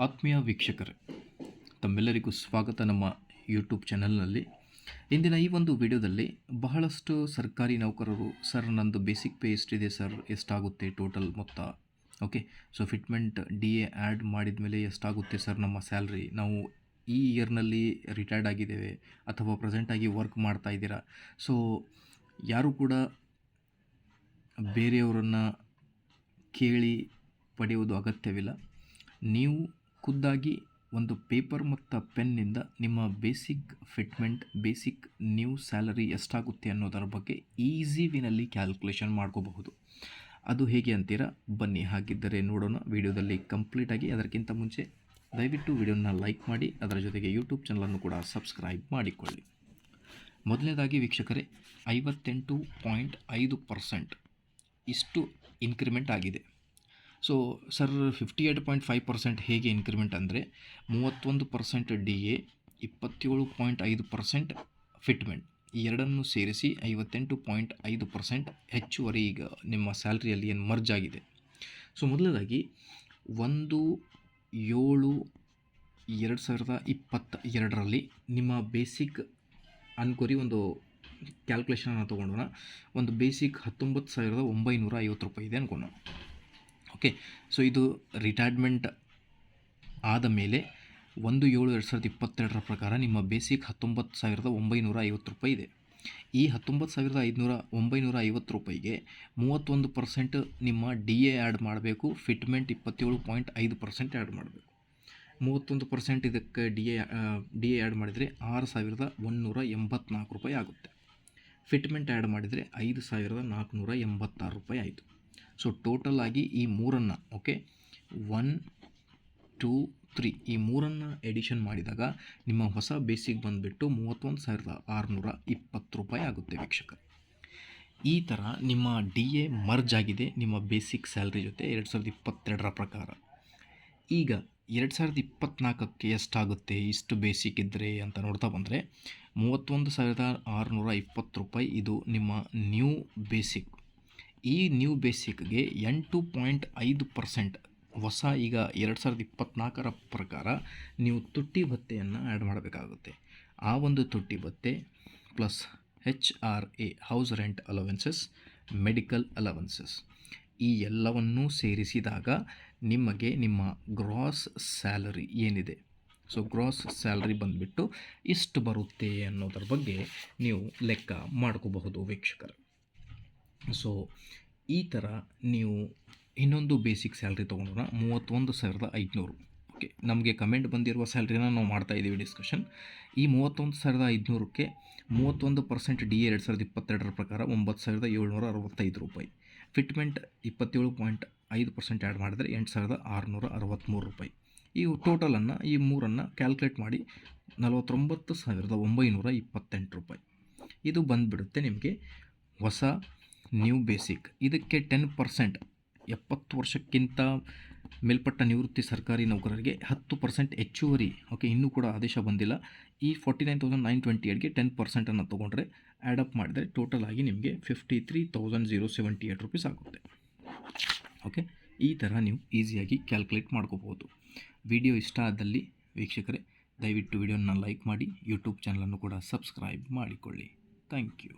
ಆತ್ಮೀಯ ವೀಕ್ಷಕರೇ, ತಮ್ಮೆಲ್ಲರಿಗೂ ಸ್ವಾಗತ ನಮ್ಮ ಯೂಟ್ಯೂಬ್ ಚಾನಲ್ನಲ್ಲಿ. ಇಂದಿನ ಈ ಒಂದು ವಿಡಿಯೋದಲ್ಲಿ ಬಹಳಷ್ಟು ಸರ್ಕಾರಿ ನೌಕರರು ಸರ್ ನಂದು ಬೇಸಿಕ್ ಪೇ ಎಷ್ಟಿದೆ ಸರ್, ಎಷ್ಟಾಗುತ್ತೆ ಟೋಟಲ್ ಮೊತ್ತ, okay so fitment D A add ಮಾಡಿದ ಮೇಲೆ ಎಷ್ಟಾಗುತ್ತೆ ಸರ್ ನಮ್ಮ ಸ್ಯಾಲ್ರಿ, ನಾವು ಈ ಇಯರ್ನಲ್ಲಿ ರಿಟೈರ್ಡ್ ಆಗಿದ್ದೇವೆ ಅಥವಾ ಪ್ರೆಸೆಂಟಾಗಿ ವರ್ಕ್ ಮಾಡ್ತಾ ಇದ್ದೀರಾ. ಸೊ ಯಾರು ಕೂಡ ಬೇರೆಯವರನ್ನು ಕೇಳಿ ಪಡೆಯುವುದು ಅಗತ್ಯವಿಲ್ಲ. ನೀವು ಖುದ್ದಾಗಿ ಒಂದು ಪೇಪರ್ ಮತ್ತು ಪೆನ್ನಿಂದ ನಿಮ್ಮ basic fitment, basic new salary ಎಷ್ಟಾಗುತ್ತೆ ಅನ್ನೋದರ ಬಗ್ಗೆ ಈಸಿ ವಿನಲ್ಲಿ ಕ್ಯಾಲ್ಕುಲೇಷನ್ ಮಾಡ್ಕೋಬಹುದು. ಅದು ಹೇಗೆ ಅಂತೀರಾ, ಬನ್ನಿ ಹಾಗಿದ್ದರೆ ನೋಡೋಣ ವಿಡಿಯೋದಲ್ಲಿ ಕಂಪ್ಲೀಟಾಗಿ. ಅದಕ್ಕಿಂತ ಮುಂಚೆ ದಯವಿಟ್ಟು ವಿಡಿಯೋನ ಲೈಕ್ ಮಾಡಿ, ಅದರ ಜೊತೆಗೆ ಯೂಟ್ಯೂಬ್ ಚಾನಲನ್ನು ಕೂಡ ಸಬ್ಸ್ಕ್ರೈಬ್ ಮಾಡಿಕೊಳ್ಳಿ. ಮೊದಲನೇದಾಗಿ ವೀಕ್ಷಕರೇ, 58.5% ಇಷ್ಟು ಇನ್ಕ್ರಿಮೆಂಟ್ ಆಗಿದೆ. ಸೊ ಸರ್ 58.5% ಹೇಗೆ ಇನ್ಕ್ರಿಮೆಂಟ್ ಅಂದರೆ 31% ಡಿ ಎ, 27.5% ಫಿಟ್ಮೆಂಟ್, ಈ ಎರಡನ್ನು ಸೇರಿಸಿ 58.5% ಹೆಚ್ಚುವರಿ ಈಗ ನಿಮ್ಮ ಸ್ಯಾಲ್ರಿಯಲ್ಲಿ ಏನು ಮರ್ಜ್ ಆಗಿದೆ. ಸೊ ಮೊದಲನೇದಾಗಿ 1/7/2022 ನಿಮ್ಮ ಬೇಸಿಕ್ ಅನ್ಕೋರಿ ಒಂದು ಕ್ಯಾಲ್ಕುಲೇಷನನ್ನು ತೊಗೊಂಡೋಣ. ಒಂದು ಬೇಸಿಕ್ 19,950 ರೂಪಾಯಿ ಇದೆ ಅನ್ಕೋಣ. ಓಕೆ, ಸೊ ಇದು ರಿಟೈರ್ಮೆಂಟ್ ಆದ ಮೇಲೆ 1/7/2022 ಪ್ರಕಾರ ನಿಮ್ಮ ಬೇಸಿಕ್ 19,950 ರೂಪಾಯಿ ಇದೆ. ಈ 19,950 ರೂಪಾಯಿಗೆ 31% ನಿಮ್ಮ ಡಿ ಎ ಆ್ಯಡ್ ಮಾಡಬೇಕು, ಫಿಟ್ಮೆಂಟ್ 27.5% ಆ್ಯಡ್ ಮಾಡಬೇಕು. 31% ಇದಕ್ಕೆ ಡಿ ಎ ಆ್ಯಡ್ ಮಾಡಿದರೆ 6,184 ರೂಪಾಯಿ ಆಗುತ್ತೆ. ಫಿಟ್ಮೆಂಟ್ ಆ್ಯಡ್ ಮಾಡಿದರೆ 5,486 ರೂಪಾಯಿ ಆಯಿತು. ಸೊ ಟೋಟಲ್ ಆಗಿ ಈ ಮೂರನ್ನು, ಓಕೆ 1, 2, 3 ಈ ಮೂರನ್ನು ಎಡಿಷನ್ ಮಾಡಿದಾಗ ನಿಮ್ಮ ಹೊಸ ಬೇಸಿಕ್ ಬಂದುಬಿಟ್ಟು 31,620 ರೂಪಾಯಿ ಆಗುತ್ತೆ ವೀಕ್ಷಕರು. ಈ ಥರ ನಿಮ್ಮ ಡಿ ಎ ಮರ್ಜ್ ಆಗಿದೆ ನಿಮ್ಮ ಬೇಸಿಕ್ ಸ್ಯಾಲ್ರಿ ಜೊತೆ 2022 ಪ್ರಕಾರ. ಈಗ 2024ಕ್ಕೆ ಎಷ್ಟಾಗುತ್ತೆ ಇಷ್ಟು ಬೇಸಿಕ್ ಇದ್ದರೆ ಅಂತ ನೋಡ್ತಾ ಬಂದರೆ 31,620 ರೂಪಾಯಿ ಇದು ನಿಮ್ಮ ನ್ಯೂ ಬೇಸಿಕ್. ಈ ನ್ಯೂ ಬೇಸಿಕ್ಗೆ 8.5% ಹೊಸ ಈಗ 2024 ಪ್ರಕಾರ ನೀವು ತುಟ್ಟಿ ಭತ್ಯೆಯನ್ನು ಆ್ಯಡ್ ಮಾಡಬೇಕಾಗುತ್ತೆ. ಆ ಒಂದು ತುಟ್ಟಿ ಭತ್ಯೆ plus HRA house rent allowances, medical allowances, ಈ ಎಲ್ಲವನ್ನೂ ಸೇರಿಸಿದಾಗ ನಿಮಗೆ ನಿಮ್ಮ ಗ್ರಾಸ್ ಸ್ಯಾಲರಿ ಏನಿದೆ, ಸೊ ಗ್ರಾಸ್ ಸ್ಯಾಲರಿ ಬಂದುಬಿಟ್ಟು ಇಷ್ಟು ಬರುತ್ತೆ ಅನ್ನೋದ್ರ ಬಗ್ಗೆ ನೀವು ಲೆಕ್ಕ ಮಾಡ್ಕೋಬಹುದು ವೀಕ್ಷಕರು. ಸೊ ಈ ಥರ ನೀವು ಇನ್ನೊಂದು ಬೇಸಿಕ್ ಸ್ಯಾಲ್ರಿ ತೊಗೊಂಡ್ರೆ 31,500. ಓಕೆ, ನಮಗೆ ಕಮೆಂಟ್ ಬಂದಿರುವ ಸ್ಯಾಲ್ರಿನ ನಾವು ಮಾಡ್ತಾಯಿದ್ದೀವಿ ಡಿಸ್ಕಷನ್. ಈ 31,500ಕ್ಕೆ 31% ಡಿ ಎ 2022 ಪ್ರಕಾರ 9,765 ರೂಪಾಯಿ, ಫಿಟ್ಮೆಂಟ್ 27.5% ಆ್ಯಡ್ ಮಾಡಿದರೆ 8,663 ರೂಪಾಯಿ. ಈ ಟೋಟಲನ್ನು ಈ ಮೂರನ್ನು ಕ್ಯಾಲ್ಕುಲೇಟ್ ಮಾಡಿ 49,928 ರೂಪಾಯಿ ಇದು ಬಂದುಬಿಡುತ್ತೆ ನಿಮಗೆ ಹೊಸ ನ್ಯೂ ಬೇಸಿಕ್. ಇದಕ್ಕೆ 10% 70 ವರ್ಷಕ್ಕಿಂತ ಮೇಲ್ಪಟ್ಟ ನಿವೃತ್ತಿ ಸರ್ಕಾರಿ ನೌಕರರಿಗೆ 10% ಹೆಚ್ಚುವರಿ. ಓಕೆ, ಇನ್ನೂ ಕೂಡ ಆದೇಶ ಬಂದಿಲ್ಲ. ಈ 49,928ಗೆ 10% ತೊಗೊಂಡ್ರೆ ಆ್ಯಡಪ್ ಮಾಡಿದರೆ ಟೋಟಲ್ ಆಗಿ ನಿಮಗೆ 53,078 ರೂಪೀಸ್ ಆಗುತ್ತೆ. ಓಕೆ, ಈ ಥರ ನೀವು ಈಸಿಯಾಗಿ ಕ್ಯಾಲ್ಕುಲೇಟ್ ಮಾಡ್ಕೋಬೋದು. ವಿಡಿಯೋ ಇಷ್ಟ ಆದಲ್ಲಿ ವೀಕ್ಷಕರೇ ದಯವಿಟ್ಟು ವಿಡಿಯೋನ ಲೈಕ್ ಮಾಡಿ, ಯೂಟ್ಯೂಬ್ ಚಾನಲನ್ನು ಕೂಡ ಸಬ್ಸ್ಕ್ರೈಬ್ ಮಾಡಿಕೊಳ್ಳಿ. Thank you.